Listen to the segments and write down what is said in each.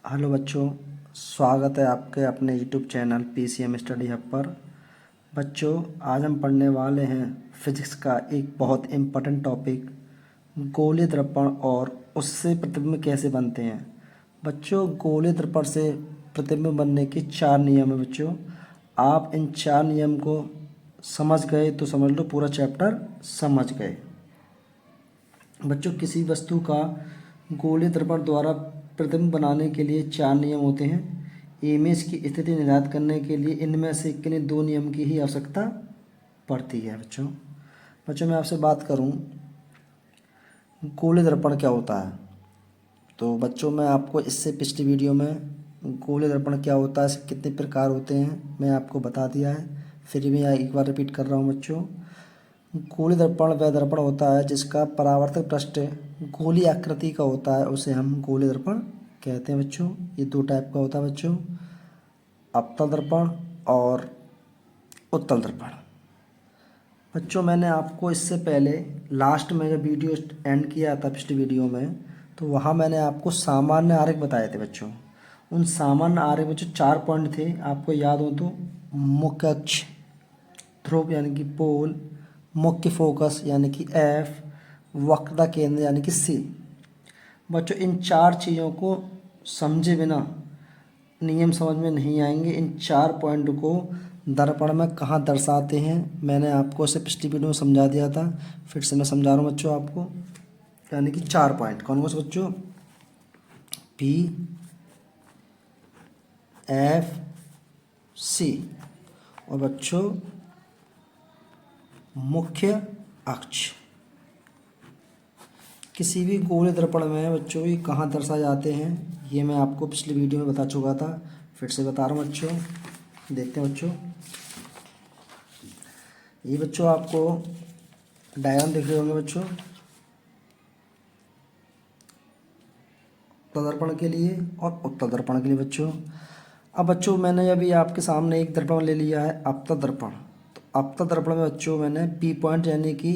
Hello बच्चों, स्वागत है आपके अपने YouTube channel PCM study hub पर। बच्चों, आज हम पढ़ने वाले हैं फिजिक्स का एक बहुत इम्पोर्टेंट टॉपिक, गोलीय दर्पण और उससे प्रतिबिंब कैसे बनते हैं। बच्चों, गोलीय दर्पण से प्रतिबिंब बनने के 4 नियम हैं। बच्चों, आप इन 4 नियम को समझ गए तो समझ लो पूरा चैप्टर समझ गए। बच्चों, किसी वस्तु का गोलीय दर्पण द्वारा प्रतिबिंब बनाने के लिए 4 नियम होते हैं। इमेज की स्थिति निर्धारित करने के लिए इनमें से किन्हीं 2 नियम की ही आवश्यकता पड़ती है। बच्चों मैं आपसे बात करूं गोलीय दर्पण क्या होता है, तो बच्चों मैं आपको इससे पिछली वीडियो में गोलीय दर्पण क्या होता है, इसके कितने प्रकार होते हैं, मैं आपको बता दिया है। फिर भी मैं एक बार रिपीट कर रहा हूँ। बच्चों, गोलीय दर्पण वह दर्पण होता है जिसका परावर्तक पृष्ठ गोलीय आकृति का होता है, उसे हम गोलीय दर्पण कहते हैं। बच्चों, ये 2 टाइप का होता है बच्चों, अवतल दर्पण और उत्तल दर्पण। बच्चों, मैंने आपको इससे पहले लास्ट में जब वीडियो एंड किया था पिछली वीडियो में, तो वहाँ मैंने आपको सामान्य आरेख बताए थे। बच्चों, उन सामान्य आरेख में जो 4 पॉइंट थे, आपको याद हो तो मुख्य अक्ष, ध्रुव यानी कि पोल, मुख्य फोकस यानी कि एफ, वक्रता केंद्र यानी कि सी। बच्चों, इन 4 चीज़ों को समझे बिना नियम समझ में नहीं आएंगे। इन 4 पॉइंट को दर्पण में कहाँ दर्शाते हैं, मैंने आपको इसे पिछली वीडियो में समझा दिया था, फिर से मैं समझा रहा हूँ बच्चों आपको। यानी कि 4 पॉइंट कौन कौन से बच्चों, पी, एफ, सी और बच्चों मुख्य अक्ष। किसी भी गोलीय दर्पण में बच्चों ये कहाँ दर्शाए जाते हैं, ये मैं आपको पिछली वीडियो में बता चुका था, फिर से बता रहा हूँ बच्चों। देखते हैं बच्चों, ये बच्चों आपको डायग्राम दिख रहे होंगे बच्चों, अवतल दर्पण के लिए और उत्तल दर्पण के लिए। बच्चों, अब बच्चों मैंने अभी आपके सामने एक दर्पण ले लिया है, अवतल दर्पण। तो अवतल दर्पण में बच्चों मैंने पी पॉइंट यानी कि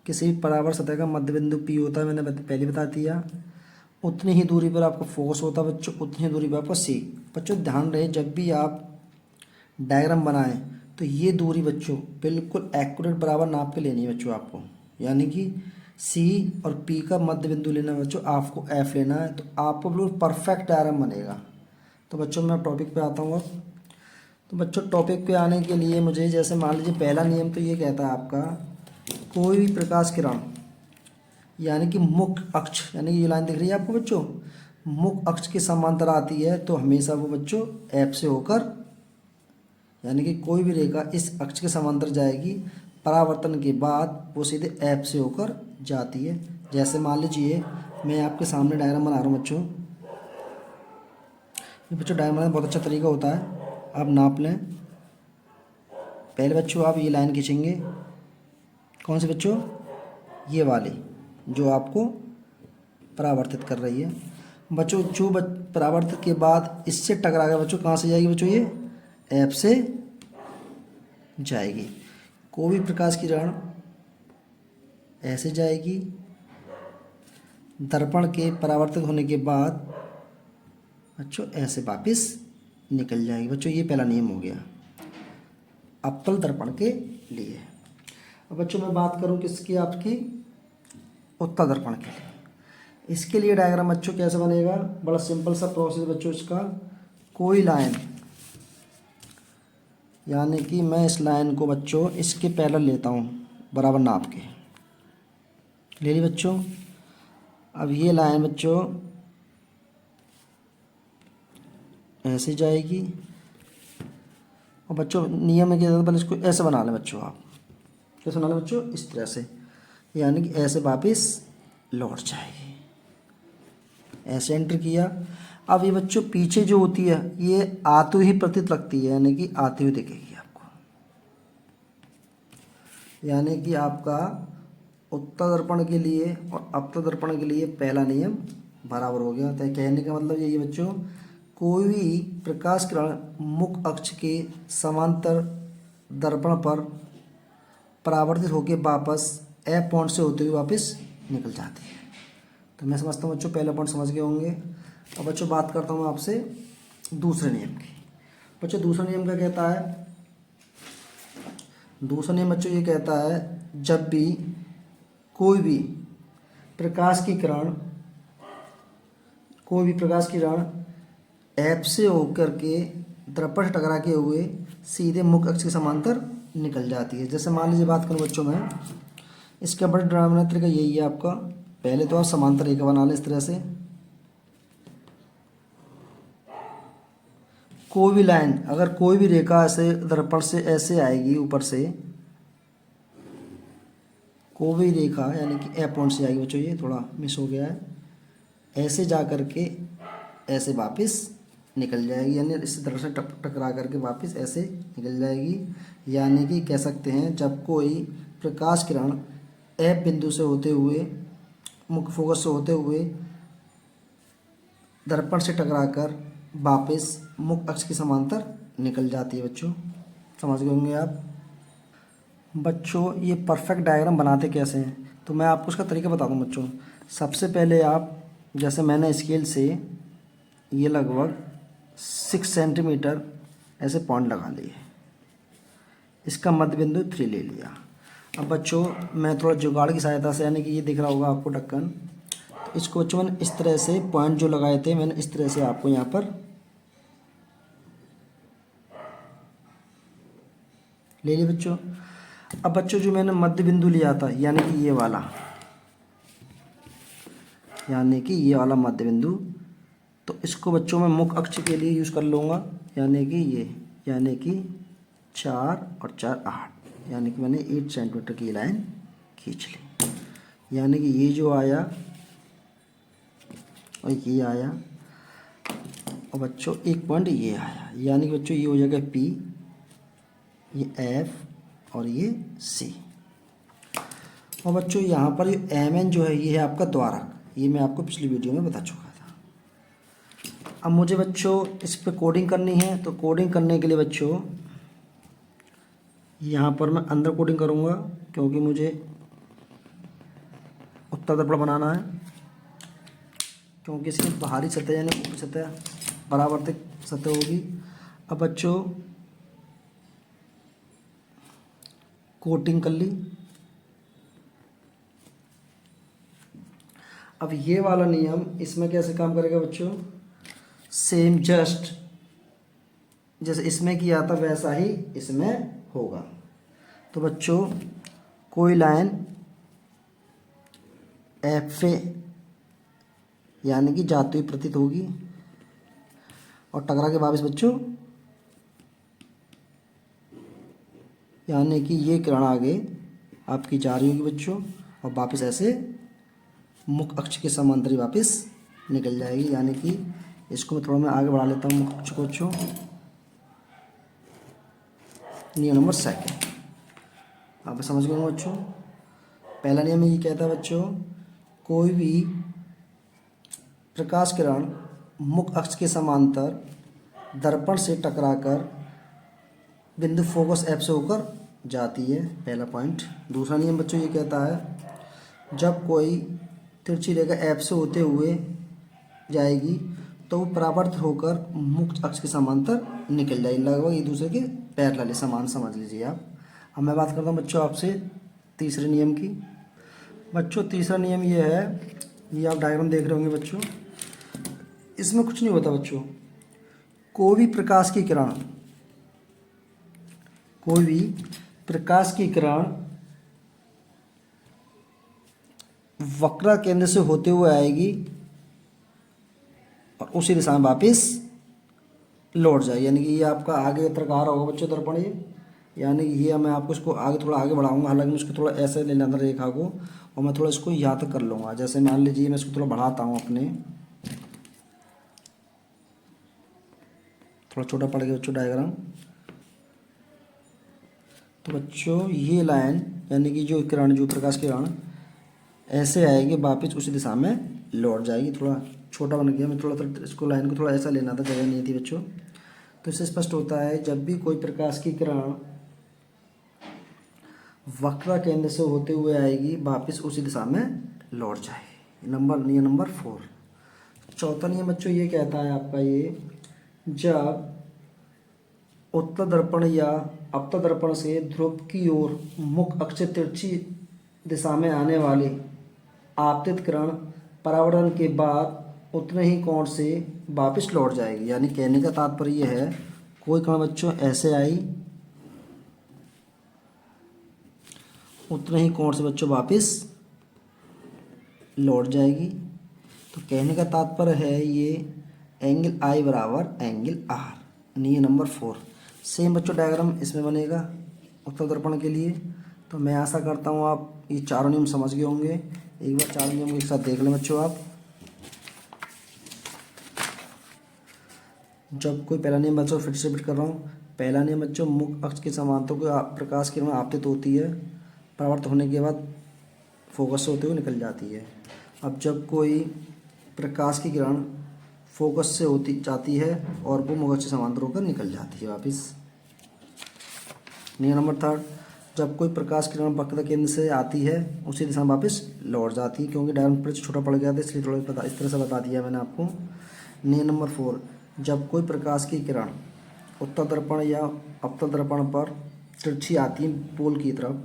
किसी भी परावर्त सतह का मध्य बिंदु पी होता है, मैंने पहले बता दिया। उतनी ही दूरी पर आपको फोकस होता है बच्चों, उतनी ही दूरी पर आपको सी। बच्चों ध्यान रहे, जब भी आप डायग्राम बनाएं तो ये दूरी बच्चों बिल्कुल एक्यूरेट बराबर नाप के लेनी है बच्चों आपको। यानी कि सी और पी का मध्य बिंदु लेना है बच्चों, आपको एफ लेना है, तो आपको बिल्कुल परफेक्ट डायग्राम बनेगा। तो बच्चों मैं टॉपिक पे आता हूँ अब। तो बच्चों टॉपिक पे आने के लिए मुझे, जैसे मान लीजिए पहला नियम तो ये कहता है आपका, कोई भी प्रकाश किरण यानी कि मुख्य अक्ष, यानी कि ये लाइन दिख रही है आपको बच्चों, मुख्य अक्ष के समांतर आती है तो हमेशा वो बच्चों एफ से होकर, यानी कि कोई भी रेखा इस अक्ष के समांतर जाएगी, परावर्तन के बाद वो सीधे एफ से होकर जाती है। जैसे मान लीजिए मैं आपके सामने डायग्राम बना रहा हूँ बच्चों, ये बच्चों डायग्राम बनाने का बहुत अच्छा तरीका होता है। आप नाप लें, पहले बच्चों आप ये लाइन खींचेंगे, कौन सी बच्चों, ये वाली जो आपको परावर्तित कर रही है। बच्चों जो परावर्तित के बाद इससे टकरा गया बच्चों, कहाँ से जाएगी बच्चों, ये एफ से जाएगी। कोई भी प्रकाश किरण ऐसे जाएगी, दर्पण के परावर्तित होने के बाद बच्चों ऐसे वापस निकल जाएगी। बच्चों ये पहला नियम हो गया अवतल दर्पण के लिए। अब बच्चों मैं बात करूं किसकी, आपकी उत्तल दर्पण के लिए। इसके लिए डायग्राम बच्चों कैसे बनेगा, बड़ा सिंपल सा प्रोसेस बच्चों इसका। कोई लाइन, यानी कि मैं इस लाइन को बच्चों इसके पैरेलल लेता हूँ, बराबर नाप के ले ली बच्चों। अब ये लाइन बच्चों ऐसे जाएगी, और बच्चों नियम में क्या था, पहले इसको ऐसे बना लें बच्चों, आप कैसे बना लें बच्चों, इस तरह से, यानी कि ऐसे वापस लौट जाएगी। ऐसे एंटर किया। अब ये बच्चों पीछे जो होती है ये आती हुई प्रतीत लगती है, यानी कि आती हुई दिखेगी आपको। यानी कि आपका उत्तल दर्पण के लिए और अवतल दर्पण के लिए पहला नियम बराबर हो गया। तो कहने का मतलब यही बच्चों, कोई भी प्रकाश किरण मुख्य अक्ष के समांतर दर्पण पर परावर्तित होकर वापस एफ पॉइंट से होते हुए वापस निकल जाती है। तो मैं समझता हूँ बच्चों पहला पॉइंट समझ गए होंगे। अब बच्चों बात करता हूँ आपसे दूसरे नियम की। बच्चों दूसरा नियम क्या कहता है? दूसरा नियम बच्चों ये कहता है जब भी कोई भी प्रकाश की किरण ऐप से होकर के दर्पण से टकरा के हुए सीधे मुख्य अक्ष के समांतर निकल जाती है। जैसे मान लीजिए बात करूँ बच्चों मैं, इसका बड़ा डिनोमिनेटर तरीका यही है आपका। पहले तो आप समांतर रेखा बना लें इस तरह से। कोई भी लाइन, अगर कोई भी रेखा ऐसे दर्पण से ऐसे आएगी ऊपर से, कोई भी रेखा यानी कि ए पॉइंट से आएगी बच्चों, ये थोड़ा मिस हो गया है, ऐसे जा करके ऐसे वापस निकल जाएगी, यानी इसी तरह से टकरा करके वापस ऐसे निकल जाएगी। यानी कि कह सकते हैं जब कोई प्रकाश किरण एफ बिंदु से होते हुए, मुख्य फोकस से होते हुए दर्पण से टकराकर वापस मुख्य अक्ष के समांतर निकल जाती है। बच्चों समझ गए होंगे आप। बच्चों ये परफेक्ट डायग्राम बनाते कैसे हैं, तो मैं आपको उसका तरीका बता दूं बच्चों। सबसे पहले आप, जैसे मैंने स्केल से ये लगभग 6 सेंटीमीटर ऐसे पॉइंट लगा लिए, इसका मध्य बिंदु 3 ले लिया। अब बच्चों मैं थोड़ा जुगाड़ की सहायता से, यानी कि ये दिख रहा होगा आपको ढक्कन, तो इसको बच्चों मैंने इस तरह से पॉइंट जो लगाए थे, मैंने इस तरह से आपको यहाँ पर ले लिया बच्चों। अब बच्चों जो मैंने मध्य बिंदु लिया था, यानी कि ये वाला, मध्य बिंदु, तो इसको बच्चों मैं मुख्य अक्ष के लिए यूज़ कर लूँगा, यानी कि ये, यानी कि 4 और 4 8, यानी कि मैंने 8 सेंटीमीटर की लाइन खींच ली। यानी कि ये जो आया और ये आया, और बच्चों एक पॉइंट ये आया, यानी कि बच्चों ये हो जाएगा P, ये F और ये C। और बच्चों यहाँ पर ये MN जो है, ये है आपका द्वारक। ये मैं आपको पिछली वीडियो में बता चुका था। अब मुझे बच्चों इस पे कोडिंग करनी है, तो कोडिंग करने के लिए बच्चों यहाँ पर मैं अंदर कोडिंग करूँगा, क्योंकि मुझे उत्तर दर्पण बनाना है, क्योंकि इसकी बाहरी सतह यानी ऊपरी सतह परावर्तित सतह होगी। अब बच्चों कोटिंग कर ली। अब ये वाला नियम इसमें कैसे काम करेगा बच्चों? सेम जस्ट जैसे इसमें किया था वैसा ही इसमें होगा। तो बच्चों कोई लाइन एफ से यानी कि जाती हुई प्रतीत होगी, और टकरा के वापस बच्चों, यानी कि ये किरण आगे आपकी जा रही होगी बच्चों, और वापस ऐसे मुख्य अक्ष के समांतरी वापस निकल जाएगी। यानी कि इसको थोड़ा मैं आगे बढ़ा लेता हूँ मुख्य अक्ष को बच्चों। नियम नंबर 2 आप समझ गए बच्चों। पहला नियम ये कहता है बच्चों, कोई भी प्रकाश किरण मुख्य अक्ष के समांतर दर्पण से टकराकर बिंदु फोकस एफ से होकर जाती है, पहला पॉइंट। दूसरा नियम बच्चों ये कहता है, जब कोई तिरछी रेखा एफ से होते हुए जाएगी तो वो परावर्तित होकर मुख्य अक्ष के समांतर निकल जाएगी, लगभग एक दूसरे के पैरेलल, समान समझ लीजिए आप। अब मैं बात करता हूँ बच्चों आपसे तीसरे नियम की। बच्चों तीसरा नियम ये है, ये आप डायग्राम देख रहे होंगे बच्चों, इसमें कुछ नहीं होता बच्चों। कोई भी प्रकाश की किरण वक्र केंद्र से होते हुए आएगी और उसी दिशा में वापस लौट जाएगी। यानी कि ये आपका आगे तरफ आ रहा होगा बच्चों दर्पण, ये यानी ये मैं आपको इसको आगे थोड़ा आगे बढ़ाऊंगा, हालांकि मैं इसको थोड़ा ऐसे ले लेना रेखा को, और मैं थोड़ा इसको यहाँ तक कर लूँगा। जैसे मान लीजिए मैं इसको थोड़ा बढ़ाता हूँ अपने, थोड़ा छोटा पड़ गया बच्चों डायग्राम। तो बच्चों ये लाइन यानी कि जो किरण, जो प्रकाश किरण ऐसे आएगी वापस उसी दिशा में लौट जाएगी। थोड़ा छोटा बन गया, मैं थोड़ा इसको लाइन को थोड़ा ऐसा लेना था, जगह नहीं थी बच्चों। तो इससे स्पष्ट होता है, जब भी कोई प्रकाश की किरण वक्र केंद्र से होते हुए आएगी वापस उसी दिशा में लौट जाएगी। नियम नंबर 4। चौथा नियम बच्चों ये कहता है आपका ये, जब उत्तर दर्पण या अवतल दर्पण से ध्रुव की ओर मुख अक्ष से तिरछी दिशा में आने वाले आपतित किरण परावर्तन के बाद उतने ही कोण से वापस लौट जाएगी। यानी कहने का तात्पर्य यह है, कोई किरण बच्चों ऐसे आई, उतने ही कोण से बच्चों वापस लौट जाएगी। तो कहने का तात्पर्य है ये एंगल आई बराबर एंगल आर। नियम नंबर 4 सेम बच्चों डायग्राम इसमें बनेगा उत्तर दर्पण के लिए। तो मैं आशा करता हूँ आप ये चारों नियम समझ गए होंगे। एक बार चारों नियम को एक साथ देख लें बच्चों आप। जब कोई पहला नियम बच्चों फिर से रिपीट कर रहा हूँ। पहला नियम बच्चों, मुख अक्ष के समांतर को प्रकाश किरण आपतित होती है, परावर्तित होने के बाद फोकस से होते हुए निकल जाती है। अब जब कोई प्रकाश की किरण फोकस से होती जाती है और वो मुख अक्ष के समांतर होकर निकल जाती है वापिस। नियम नंबर 3, जब कोई प्रकाश किरण वक्र केंद्र से आती है उसी दिशा में वापस लौट जाती है। क्योंकि डायग्राम पर छोटा पड़ गया था इसलिए थोड़ा पता इस तरह से बता दिया मैंने आपको। नियम नंबर 4, जब कोई प्रकाश की किरण उत्तर दर्पण या अवतल दर्पण पर तिरछी आती है पोल की तरफ,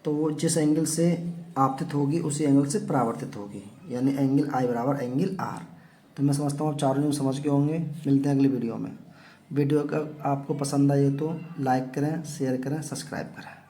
तो वो जिस एंगल से आपतित होगी उसी एंगल से परावर्तित होगी। यानी एंगल आई बराबर एंगल आर। तो मैं समझता हूँ आप चारों नियम समझ गए होंगे। मिलते हैं अगली वीडियो में। वीडियो का आपको पसंद आए तो लाइक करें, शेयर करें, सब्सक्राइब करें।